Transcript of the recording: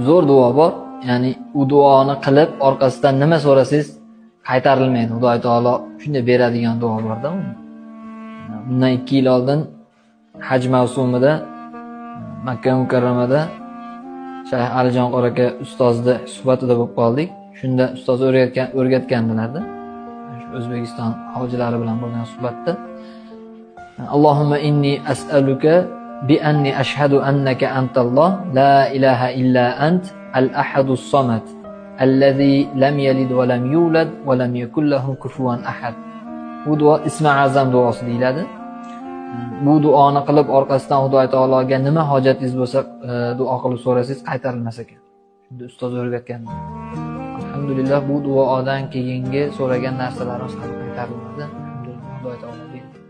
Zo'r duo bor. Ya'ni u duoni qilib orqasidan nima so'rasangiz qaytarilmaydi. Xudo taolo shunday beradigan duo borda. Bundan 2 yil oldin haj mavsumida Makka Mukarramada Shayx Alijon Qori aka ustozni suhbatida bo'lib qoldik. Shunda ustoz o'rgatgandilarda. Shu O'zbekiston hojilari bilan bo'lgan suhbatda Allohumma inni as'aluka bi anni ashhadu annaka antalloh la ilaha illa ant al-ahadus samad allazi lam yalid va lam yulad va lam yakul lahu kufuwan ahad. Bu duo ismi azam duosi deyiladi. Bu duoni qilib orqasidan Xudo taologa nima hojatingiz bo'lsa duo qilib so'rasangiz qaytarilmas ekan. Shunda ustoz o'rgatgandi. Alhamdulillah bu duodan keyingi so'ragan narsalarimiz ham qaytarilmadi. Alhamdulillah Xudo taolo berdi.